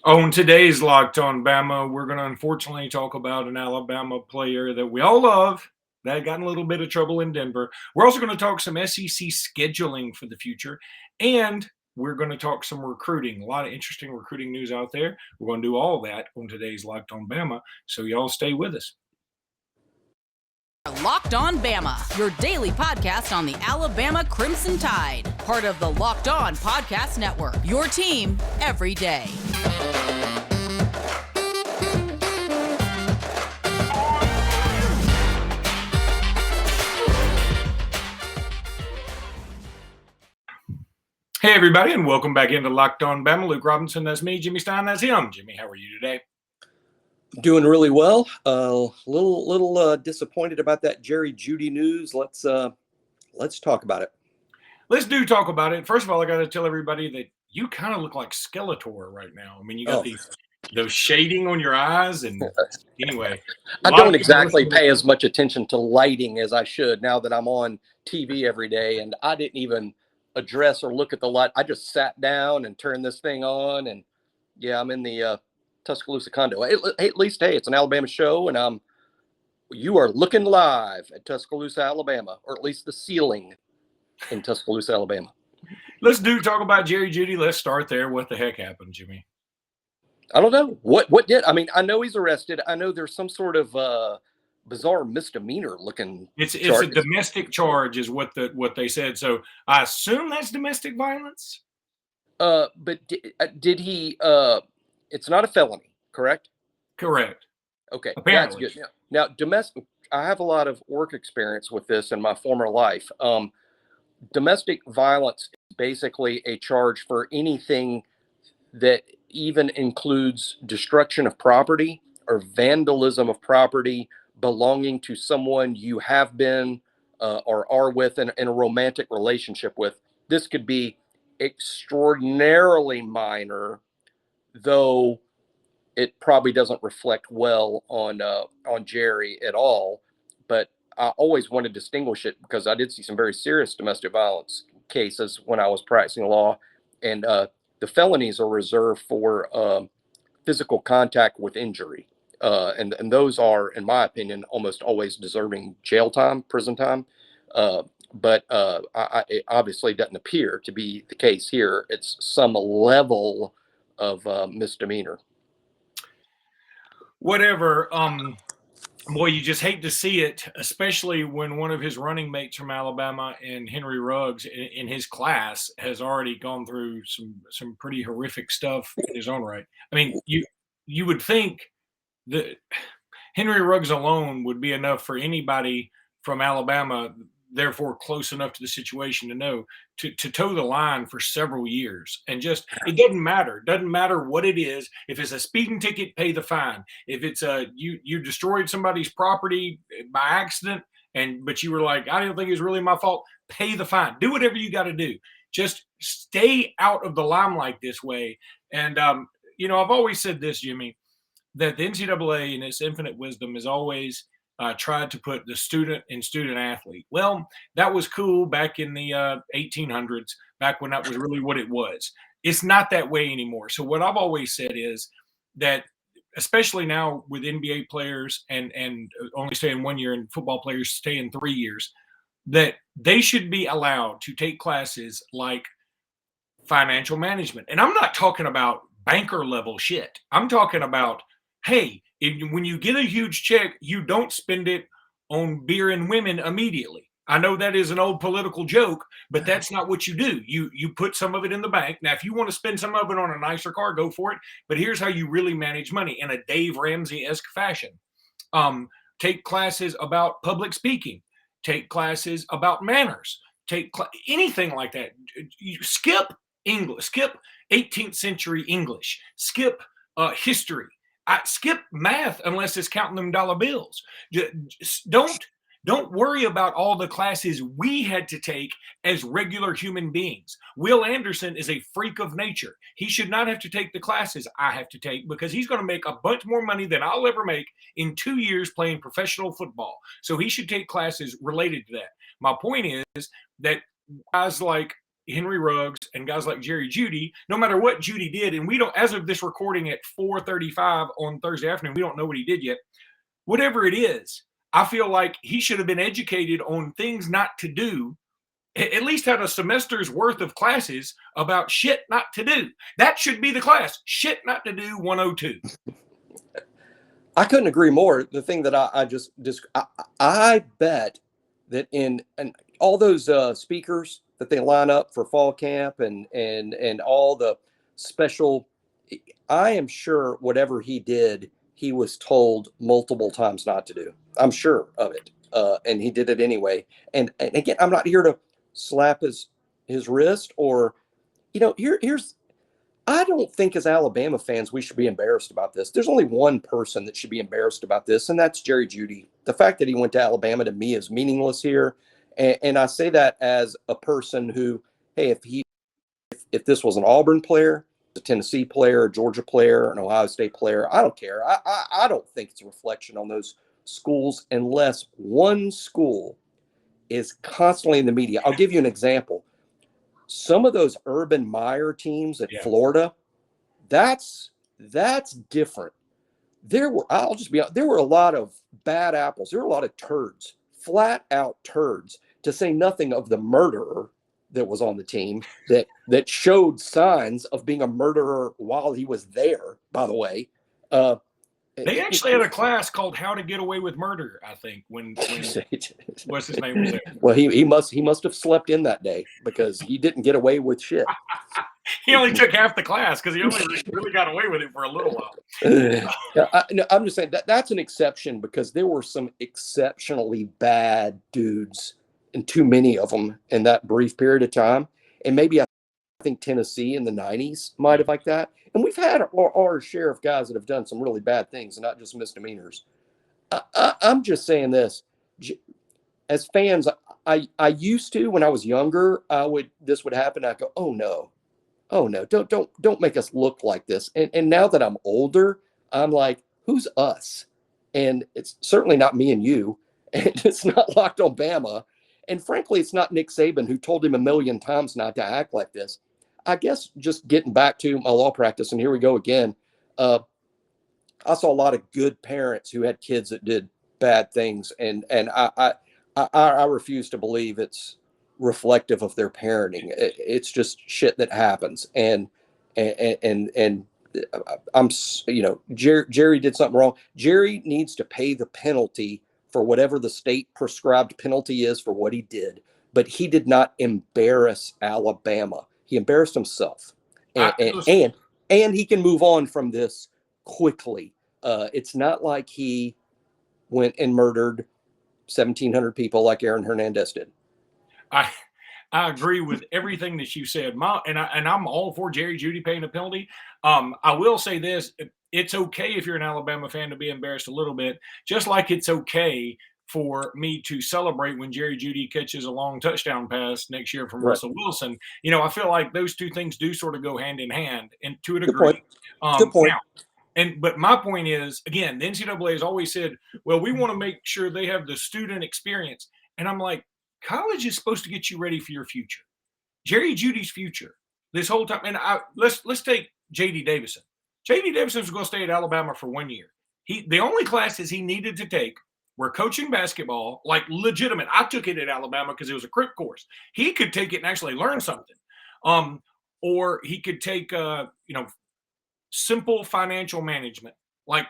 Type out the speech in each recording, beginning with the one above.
On today's Locked On Bama, we're going to unfortunately talk about an Alabama player that we all love that got in a little bit of trouble in Denver. We're also going to talk some SEC scheduling for the future, and we're going to talk some recruiting. A lot of interesting recruiting news out there. We're going to do all that on today's Locked On Bama, so y'all stay with us. Locked On Bama, your daily podcast on the Alabama Crimson Tide. Part of the Locked On Podcast Network, your team every day. Hey, everybody, and welcome back into Locked On Bama. Luke Robinson, that's me. Jimmy Stein, that's him. Jimmy, how are you today? Doing really well. Little disappointed about that Jeudy news. Let's talk about it. Let's talk about it. First of all, I got to tell everybody that you kind of look like Skeletor right now. I mean, you got those shading on your eyes, and anyway. I don't exactly pay as much attention to lighting as I should now that I'm on TV every day, and I didn't even address or look at the light. I just sat down and turned this thing on, and yeah, I'm in the Tuscaloosa condo. At least, it's an Alabama show, and you are looking live at Tuscaloosa, Alabama, or at least the ceiling in Tuscaloosa, Alabama. Let's talk about Jeudy. Let's start there. What the heck happened, Jimmy? I don't know. What did? I mean, I know he's arrested. I know there's some sort of bizarre misdemeanor looking. It's a domestic charge, is what they said. So I assume that's domestic violence. But did he? It's not a felony, correct? Correct. Okay, apparently. That's good. Now, domestic. I have a lot of work experience with this in my former life. Domestic violence is basically a charge for anything that even includes destruction of property or vandalism of property belonging to someone you have been or are with in a romantic relationship with. This could be extraordinarily minor, though it probably doesn't reflect well on Jerry at all. But I always want to distinguish it because I did see some very serious domestic violence cases when I was practicing law, and the felonies are reserved for physical contact with injury, and those are, in my opinion, almost always deserving jail time, prison time. But it obviously doesn't appear to be the case here. It's some level of misdemeanor. Whatever. Boy, you just hate to see it, especially when one of his running mates from Alabama and Henry Ruggs in his class has already gone through some pretty horrific stuff in his own right. I mean, you would think that Henry Ruggs alone would be enough for anybody from Alabama, therefore close enough to the situation to know to toe the line for several years. And just, it doesn't matter what it is. If it's a speeding ticket, pay the fine. If it's you destroyed somebody's property by accident, but you were like, I didn't think it was really my fault, pay the fine. Do whatever you got to do. Just stay out of the limelight this way. And I've always said this, Jimmy, that the NCAA in its infinite wisdom is always tried to put the student and student athlete. Well, that was cool back in the 1800s, back when that was really what it was. It's not that way anymore. So what I've always said is that, especially now with NBA players and only staying 1 year and football players staying 3 years, that they should be allowed to take classes like financial management. And I'm not talking about banker level shit. I'm talking about, hey, when you get a huge check, you don't spend it on beer and women immediately. I know that is an old political joke, but that's not what you do. You put some of it in the bank. Now, if you want to spend some of it on a nicer car, go for it. But here's how you really manage money in a Dave Ramsey-esque fashion. Take classes about public speaking. Take classes about manners. Anything like that. You skip English. Skip 18th century English. Skip history. I skip math unless it's counting them dollar bills. Just don't worry about all the classes we had to take as regular human beings. Will Anderson is a freak of nature. He should not have to take the classes I have to take because he's going to make a bunch more money than I'll ever make in 2 years playing professional football. So he should take classes related to that. My point is that guys like Henry Ruggs and guys like Jerry Jeudy, no matter what Jeudy did, and we don't, as of this recording at 4:35 on Thursday afternoon, we don't know what he did yet. Whatever it is, I feel like he should have been educated on things not to do, at least had a semester's worth of classes about shit not to do. That should be the class. Shit not to do 102. I couldn't agree more. The thing that I bet that in all those speakers that they line up for fall camp and all the special, I am sure whatever he did, he was told multiple times not to do. I'm sure of it. And he did it anyway. And again, I'm not here to slap his wrist or, here's, I don't think as Alabama fans, we should be embarrassed about this. There's only one person that should be embarrassed about this, and that's Jerry Jeudy. The fact that he went to Alabama to me is meaningless here. And I say that as a person who, hey, if this was an Auburn player, a Tennessee player, a Georgia player, an Ohio State player, I don't care. I don't think it's a reflection on those schools unless one school is constantly in the media. I'll give you an example. Some of those Urban Meyer teams at Florida, that's different. There were a lot of bad apples. There were a lot of turds, flat out turds, to say nothing of the murderer that was on the team that showed signs of being a murderer while he was there, by the way. They actually had a class called "How to Get Away with Murder." I think when what's his name was there. Well, he must have slept in that day because he didn't get away with shit. He only took half the class because he only really got away with it for a little while. I'm just saying that's an exception because there were some exceptionally bad dudes and too many of them in that brief period of time. And maybe I think Tennessee in the 90s might have like that. And we've had our share of guys that have done some really bad things and not just misdemeanors. I'm just saying this. As fans, I used to, when I was younger, this would happen. I'd go, oh no, don't make us look like this. And now that I'm older, I'm like, who's us? And it's certainly not me and you. And it's not Locked on Bama. And frankly, it's not Nick Saban, who told him a million times not to act like this. I guess just getting back to my law practice, and here we go again. I saw a lot of good parents who had kids that did bad things, and I refuse to believe it's reflective of their parenting. It's just shit that happens, and I'm, Jerry did something wrong. Jerry needs to pay the penalty for whatever the state prescribed penalty is for what he did, but he did not embarrass Alabama. He embarrassed himself, and he can move on from this quickly. It's not like he went and murdered 1,700 people like Aaron Hernandez did. I agree with everything that you said, and I'm all for Jerry Jeudy paying a penalty. I will say this: it's okay if you're an Alabama fan to be embarrassed a little bit, just like it's okay for me to celebrate when Jerry Jeudy catches a long touchdown pass next year from Russell Wilson. I feel like those two things do sort of go hand in hand, and to a degree. Good point. But my point is, again, the NCAA has always said, well, we want to make sure they have the student experience. And I'm like, college is supposed to get you ready for your future. Jerry Judy's future this whole time. And let's take J.D. Davison. J.D. Davison was going to stay at Alabama for 1 year. The only classes he needed to take were coaching basketball, like legitimate. I took it at Alabama because it was a crip course. He could take it and actually learn something. Or he could take, simple financial management, like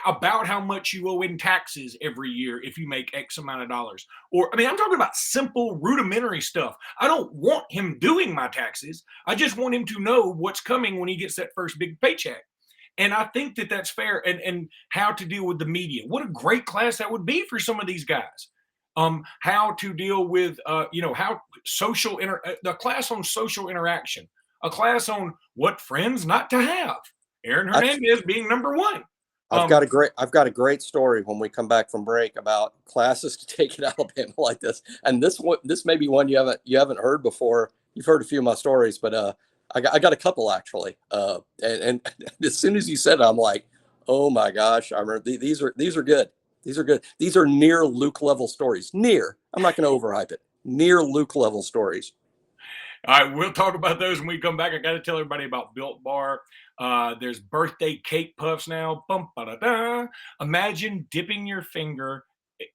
about how much you owe in taxes every year if you make X amount of dollars. I'm talking about simple rudimentary stuff. I don't want him doing my taxes. I just want him to know what's coming when he gets that first big paycheck. And I think that that's fair. And how to deal with the media. What a great class that would be for some of these guys. How to deal with, the class on social interaction, a class on what friends not to have. Aaron Hernandez being number one. I've got a great story when we come back from break about classes to take at Alabama like this. And this may be one you haven't heard before. You've heard a few of my stories, but I got a couple actually. And as soon as you said it, I'm like, oh my gosh, I remember these are good. These are good. These are near Luke level stories. I'm not going to overhype it. Near Luke level stories. All right, we'll talk about those when we come back. I got to tell everybody about Built Bar. There's birthday cake puffs now. Bum, ba-da-da. Imagine dipping your finger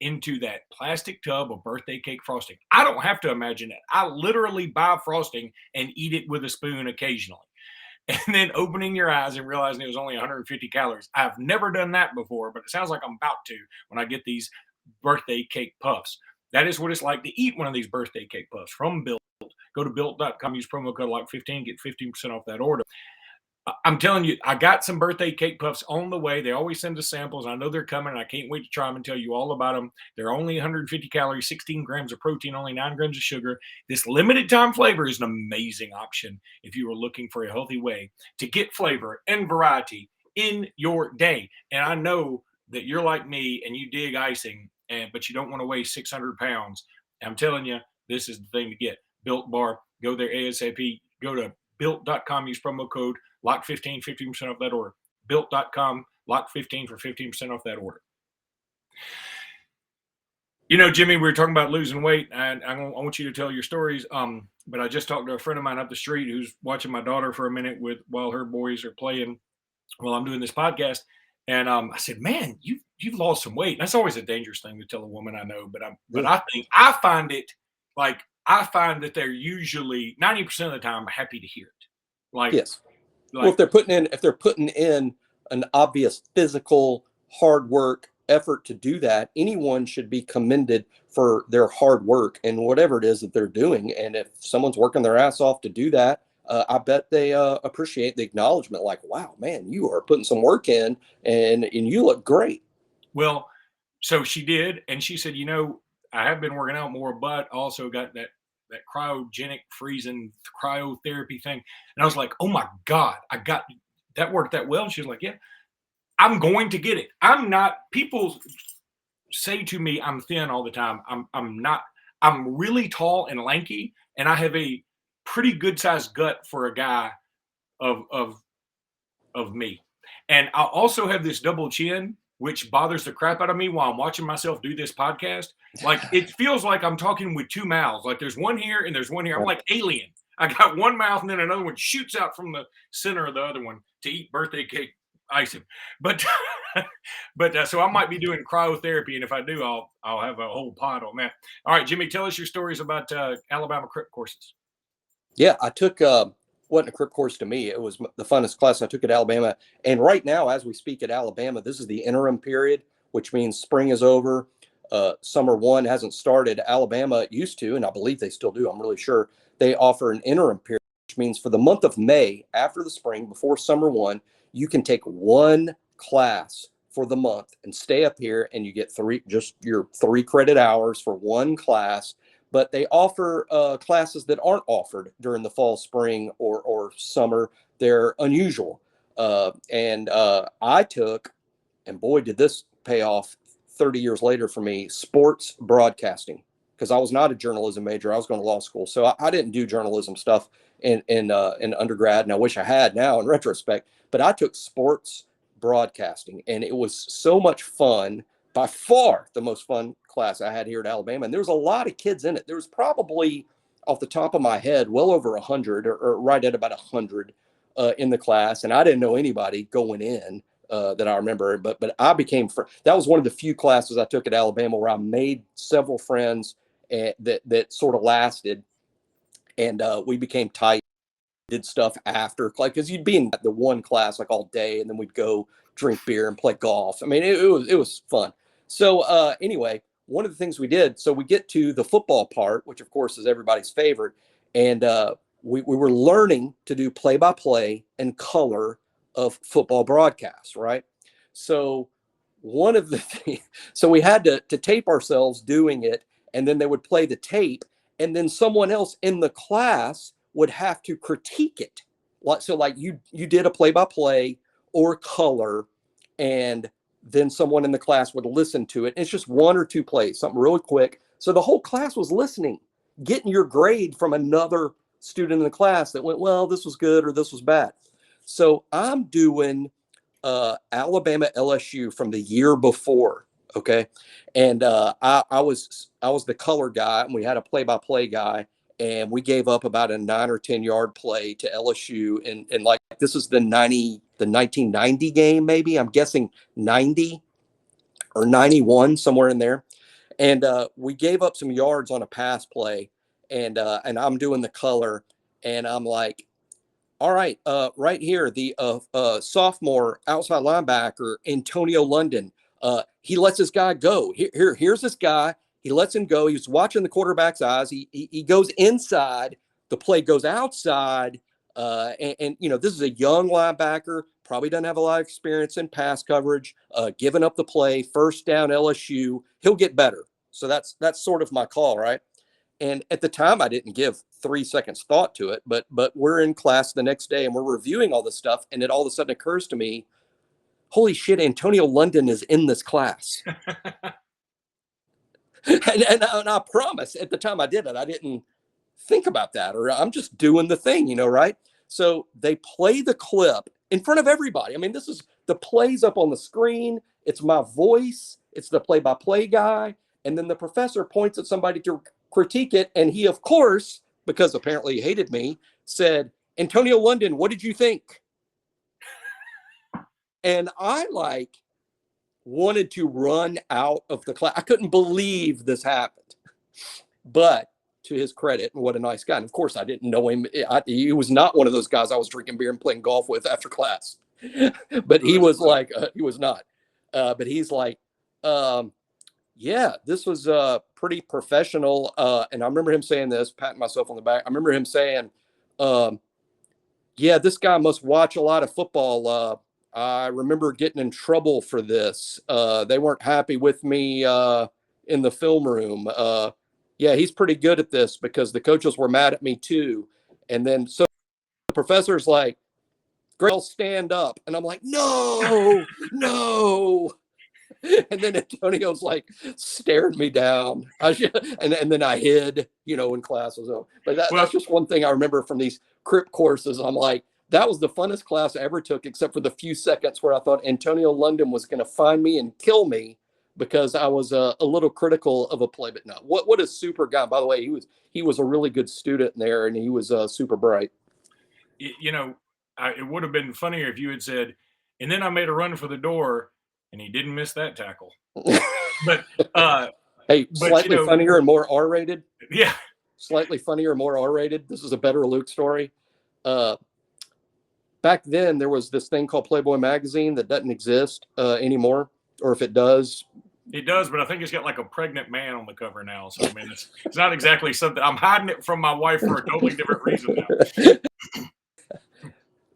into that plastic tub of birthday cake frosting. I don't have to imagine it. I literally buy frosting and eat it with a spoon occasionally. And then opening your eyes and realizing it was only 150 calories. I've never done that before, but it sounds like I'm about to when I get these birthday cake puffs. That is what it's like to eat one of these birthday cake puffs from Built. Go to built.com, use promo code LOCK15, get 15% off that order. I'm telling you, I got some birthday cake puffs on the way. They always send us samples. I know they're coming, and I can't wait to try them and tell you all about them. They're only 150 calories, 16 grams of protein, only 9 grams of sugar. This limited time flavor is an amazing option if you are looking for a healthy way to get flavor and variety in your day. And I know that you're like me and you dig icing, but you don't want to weigh 600 pounds. I'm telling you, this is the thing to get. Built Bar, go there ASAP. Go to built.com, use promo code LOCK15, 15% off that order. Built.com, LOCK15 for 15% off that order. You know, Jimmy, we were talking about losing weight, and I want you to tell your stories. But I just talked to a friend of mine up the street who's watching my daughter for a minute while her boys are playing while I'm doing this podcast. And I said, "Man, you've lost some weight." And that's always a dangerous thing to tell a woman I know, but I find it like I find that they're usually 90% of the time happy to hear it. Like, Yes. Well, if they're putting in an obvious physical hard work effort to do that, anyone should be commended for their hard work and whatever it is that they're doing. And if someone's working their ass off to do that, I bet they appreciate the acknowledgement. Like, wow, man, you are putting some work in, and you look great. Well, so she did, and she said, I have been working out more, but also got that cryogenic freezing cryotherapy thing. And I was like, oh my God, I got that worked that well. And she was like, yeah, I'm going to get it. I'm not, people say to me, I'm thin all the time. I'm not, I'm really tall and lanky, and I have a pretty good sized gut for a guy of me. And I also have this double chin, which bothers the crap out of me while I'm watching myself do this podcast. Like, it feels like I'm talking with two mouths. Like, there's one here and there's one here. I'm like Alien. I got one mouth and then another one shoots out from the center of the other one to eat birthday cake icing. But so I might be doing cryotherapy, and if I do, I'll have a whole pod on that. All right, Jimmy, tell us your stories about Alabama Crip courses. Yeah, I took wasn't a Crip course to me. It was the funnest class I took at Alabama. And right now, as we speak at Alabama, this is the interim period, which means spring is over. Summer one hasn't started. Alabama used to, and I believe they still do, I'm really sure, they offer an interim period, which means for the month of May, after the spring, before summer one, you can take one class for the month and stay up here, and you get your 3 credit hours for one class. But they offer classes that aren't offered during the fall, spring, or summer. They're unusual. And I took, and boy, did this pay off 30 years later for me, sports broadcasting, because I was not a journalism major. I was going to law school. So I didn't do journalism stuff in undergrad, and I wish I had now in retrospect. But I took sports broadcasting, and it was so much fun. By far the most fun class I had here at Alabama. And there was a lot of kids in it. There was probably, off the top of my head, well over 100 or right at about 100 in the class. And I didn't know anybody going in that I remember, but I became, that was one of the few classes I took at Alabama where I made several friends that sort of lasted. And we became tight, did stuff after, like, because you'd be in the one class like all day, and then we'd go drink beer and play golf. I mean, it was fun. So anyway, one of the things we did, so we get to the football part, which of course is everybody's favorite. And we were learning to do play-by-play and color of football broadcasts, right? So one of the things, so we had to tape ourselves doing it, and then they would play the tape, and then someone else in the class would have to critique it. So like you did a play-by-play or color, and then someone in the class would listen to it. It's just 1 or 2 plays, something really quick. So the whole class was listening, getting your grade from another student in the class that went, well, this was good or this was bad. So I'm doing Alabama LSU from the year before. Okay. And I was the color guy, and we had a play-by-play guy. and we gave up about a 9 or 10 yard play to LSU. And like, this is the 1990 game, maybe I'm guessing 90 or 91, somewhere in there. And we gave up some yards on a pass play, and I'm doing the color, and I'm like, all right, right here, the sophomore outside linebacker, Antonio London. He lets this guy go. Here's this guy. He lets him go. He's watching the quarterback's eyes. He goes inside. The play goes outside. And this is a young linebacker, probably doesn't have a lot of experience in pass coverage, giving up the play, first down LSU. He'll get better. So that's sort of my call, right? And at the time, I didn't give 3 seconds thought to it, but we're in class the next day and we're reviewing all this stuff. And it all of a sudden occurs to me, holy shit, Antonio London is in this class. and I promise at the time I did it, I didn't think about that, or I'm just doing the thing, right? So they play the clip in front of everybody. I mean, this is the plays up on the screen. It's my voice. It's the play-by-play guy. And then the professor points at somebody to critique it. And he, of course, because apparently he hated me, said, Antonio London, what did you think? And I wanted to run out of the class. I couldn't believe this happened. But to his credit, and what a nice guy. And of course, I didn't know him. He was not one of those guys I was drinking beer and playing golf with after class. But he was like, he was not. But he's like, yeah, this was pretty professional. And I remember him saying this, patting myself on the back. I remember him saying, yeah, this guy must watch a lot of football. I remember getting in trouble for this. They weren't happy with me in the film room. Yeah, he's pretty good at this because the coaches were mad at me too. And then so the professor's like, great, I'll stand up. And I'm like, no. And then Antonio's like stared me down. And then I hid, in class was over. But that's just one thing I remember from these crypt courses. I'm like, that was the funnest class I ever took, except for the few seconds where I thought Antonio London was going to find me and kill me because I was a little critical of a play. But no, what a super guy. By the way, he was a really good student there, and he was super bright. It would have been funnier if you had said, and then I made a run for the door, and he didn't miss that tackle. But hey, slightly funnier and more R-rated. Yeah, slightly funnier and more R-rated. This is a better Luke story. Back then, there was this thing called Playboy magazine that doesn't exist anymore, or if it does. It does, but I think it's got like a pregnant man on the cover now. So, I mean, it's not exactly something. I'm hiding it from my wife for a totally different reason now.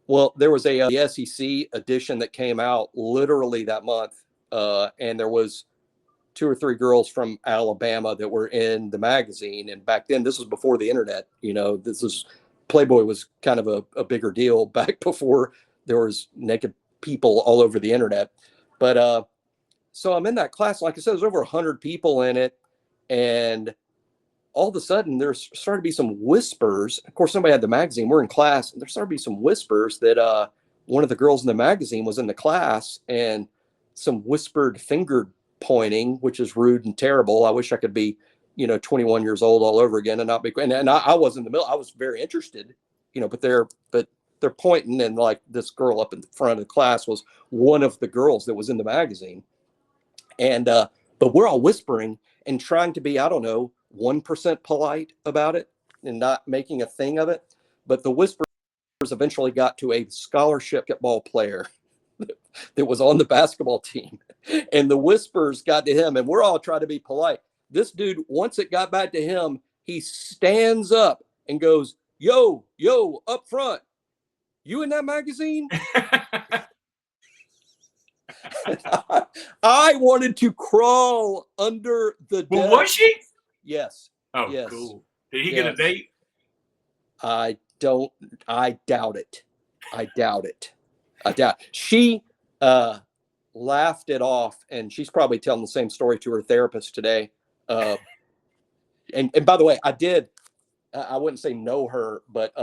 Well, there was the SEC edition that came out literally that month, and there was 2 or 3 girls from Alabama that were in the magazine. And back then, this was before the internet. Playboy was kind of a bigger deal back before there was naked people all over the internet. But so I'm in that class. Like I said, there's over 100 people in it. And all of a sudden, there started to be some whispers. Of course, somebody had the magazine. We're in class. And there started to be some whispers that one of the girls in the magazine was in the class. And some whispered finger pointing, which is rude and terrible. I wish I could be 21 years old all over again and not be, and I was in the middle. I was very interested, but they're pointing, and like this girl up in the front of the class was one of the girls that was in the magazine. And, but we're all whispering and trying to be, I don't know, 1% polite about it and not making a thing of it. But the whispers eventually got to a scholarship basketball player that was on the basketball team. And the whispers got to him, and we're all trying to be polite. This dude, once it got back to him, he stands up and goes, yo, up front, you in that magazine? I wanted to crawl under the desk. Well, was she? Yes. Oh, yes. Cool. Did he get a date? I doubt it. I doubt it. She laughed it off, and she's probably telling the same story to her therapist today. And by the way, I wouldn't say know her, but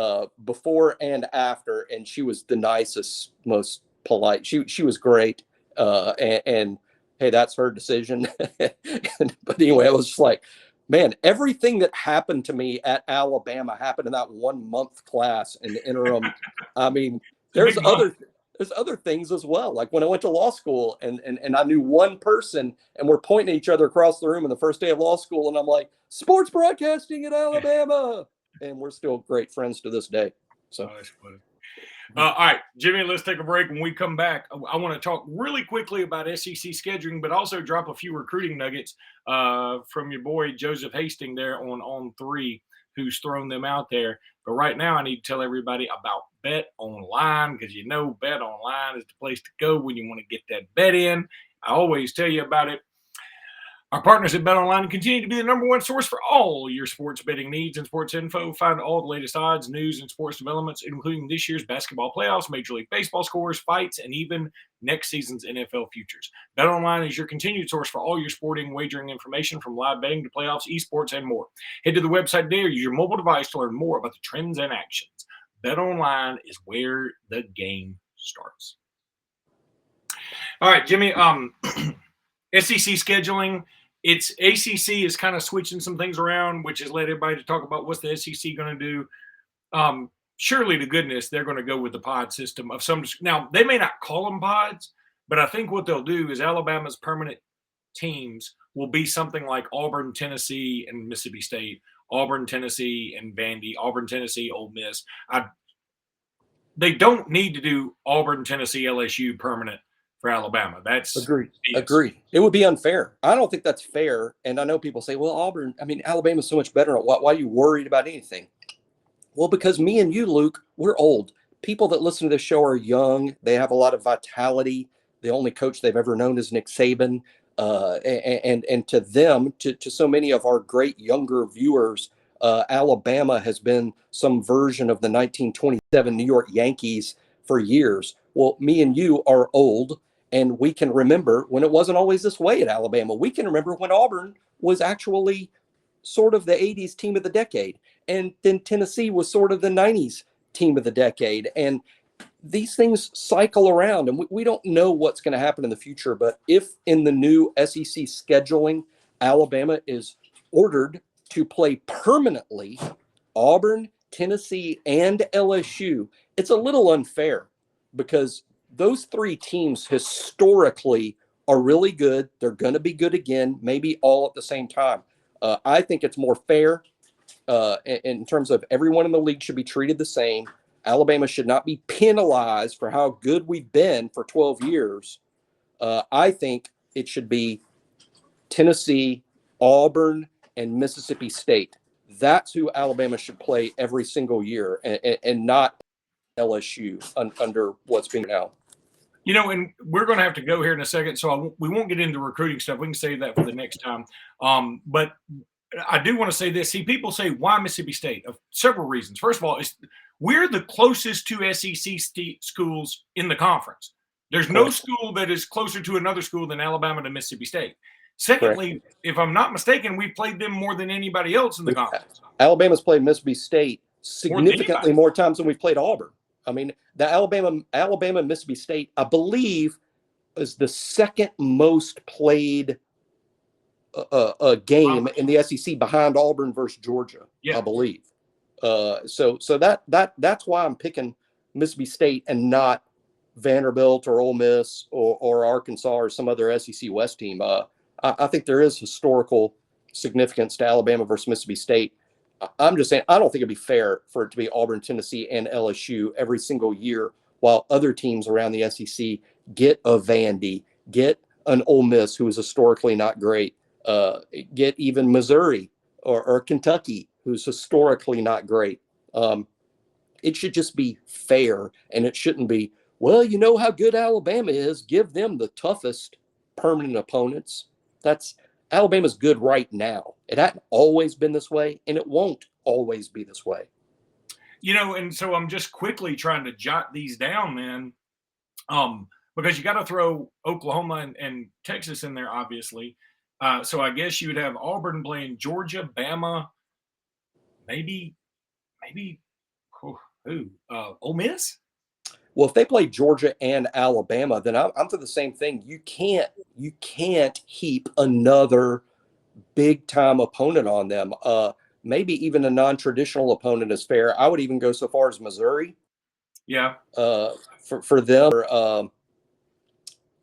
before and after, and she was the nicest, most polite. She was great. And hey, that's her decision. But anyway, I was just like, Man, everything that happened to me at Alabama happened in that 1 month class in the interim. I mean, It's a big month. there's other things as well. Like when I went to law school and I knew one person and we're pointing at each other across the room on the first day of law school, and I'm like, sports broadcasting at Alabama. And we're still great friends to this day. So That's funny. All right, Jimmy, let's take a break. When we come back, I want to talk really quickly about SEC scheduling, but also drop a few recruiting nuggets from your boy Joseph Hastings there on 3, who's thrown them out there. But right now, I need to tell everybody about BetOnline, because BetOnline is the place to go when you want to get that bet in. I always tell you about it. Our partners at BetOnline continue to be the number one source for all your sports betting needs and sports info. Find all the latest odds, news, and sports developments, including this year's basketball playoffs, Major League Baseball scores, fights, and even next season's NFL futures. BetOnline is your continued source for all your sporting wagering information, from live betting to playoffs, esports, and more. Head to the website today or use your mobile device to learn more about the trends and actions. BetOnline is where the game starts. All right, Jimmy. SEC scheduling. It's ACC is kind of switching some things around, which has led everybody to talk about what's the SEC going to do. Surely to goodness, they're going to go with the pod system of some. Now, they may not call them pods, but I think what they'll do is Alabama's permanent teams will be something like Auburn, Tennessee, and Mississippi State, Auburn, Tennessee, and Vandy, Auburn, Tennessee, Ole Miss. They don't need to do Auburn, Tennessee, LSU permanent for Alabama. That's agreed. It would be unfair. I don't think that's fair. And I know people say, well, Alabama's so much better. Why are you worried about anything? Well, because me and you, Luke, we're old. People that listen to this show are young. They have a lot of vitality. The only coach they've ever known is Nick Saban. And to them, to so many of our great younger viewers, Alabama has been some version of the 1927 New York Yankees for years. Well, me and you are old, and we can remember when it wasn't always this way at Alabama. We can remember when Auburn was actually sort of the 80s team of the decade. And then Tennessee was sort of the 90s team of the decade. And these things cycle around, and we don't know what's going to happen in the future. But if in the new SEC scheduling, Alabama is ordered to play permanently Auburn, Tennessee, and LSU, it's a little unfair because those 3 teams historically are really good. They're going to be good again, maybe all at the same time. I think it's more fair in terms of everyone in the league should be treated the same. Alabama should not be penalized for how good we've been for 12 years. I think it should be Tennessee, Auburn, and Mississippi State. That's who Alabama should play every single year, and not LSU under what's being now. And we're going to have to go here in a second, so we won't get into recruiting stuff. We can save that for the next time. But I do want to say this. See, people say, why Mississippi State? Of several reasons. First of all, we're the closest to SEC schools in the conference. There's no school that is closer to another school than Alabama to Mississippi State. Secondly, if I'm not mistaken, we've played them more than anybody else in the conference. Alabama's played Mississippi State significantly more times than we've played Auburn. I mean, the Alabama Mississippi State, I believe, is the second most played game in the SEC behind Auburn versus Georgia, I believe. So that's why I'm picking Mississippi State and not Vanderbilt or Ole Miss or Arkansas or some other SEC West team. I think there is historical significance to Alabama versus Mississippi State. I'm just saying, I don't think it'd be fair for it to be Auburn, Tennessee, and LSU every single year, while other teams around the SEC get a Vandy, get an Ole Miss, who is historically not great, get even Missouri or Kentucky, who's historically not great. It should just be fair, and it shouldn't be, well, you know how good Alabama is, give them the toughest permanent opponents. Alabama's good right now. It hasn't always been this way, and it won't always be this way. And so I'm just quickly trying to jot these down, man, because you got to throw Oklahoma and Texas in there, obviously. So I guess you would have Auburn playing Georgia, Bama, maybe Ole Miss? Well, if they play Georgia and Alabama, then I'm for the same thing. You can't heap another big time opponent on them. Maybe even a non-traditional opponent is fair. I would even go so far as Missouri. Yeah. For them, or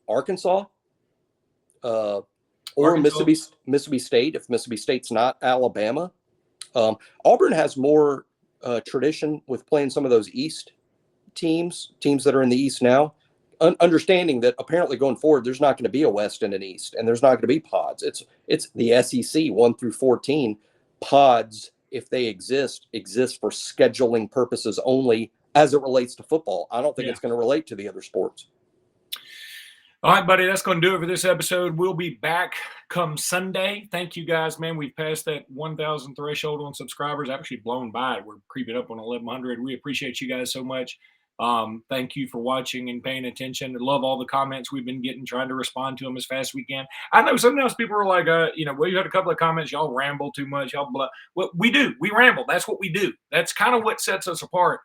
Arkansas, or Arkansas. Mississippi State, if Mississippi State's not Alabama. Auburn has more tradition with playing some of those East teams that are in the East now. Understanding that apparently going forward, there's not going to be a West and an East, and there's not going to be pods. It's the SEC 1 through 14. Pods, if they exist for scheduling purposes only as it relates to football. I don't think it's going to relate to the other sports. All right, buddy, that's going to do it for this episode. We'll be back come Sunday. Thank you, guys, man. We've passed that 1,000 threshold on subscribers. Actually blown by it. We're creeping up on 1,100. We appreciate you guys so much. Thank you for watching and paying attention. I love all the comments we've been getting, trying to respond to them as fast as we can. I know sometimes people are like, well, you had a couple of comments, y'all ramble too much, y'all blah. Well, we do. We ramble. That's what we do. That's kind of what sets us apart.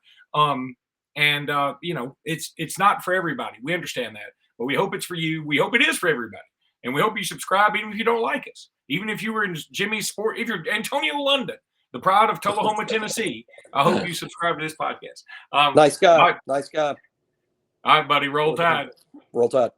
It's not for everybody. We understand that. But we hope it's for you. We hope it is for everybody. And we hope you subscribe even if you don't like us. Even if you were in Jimmy's sport, if you're Antonio London, the pride of Tullahoma, Tennessee, I hope you subscribe to this podcast. Nice guy. All right. Nice guy. All right, buddy. Roll Tide. Roll Tide.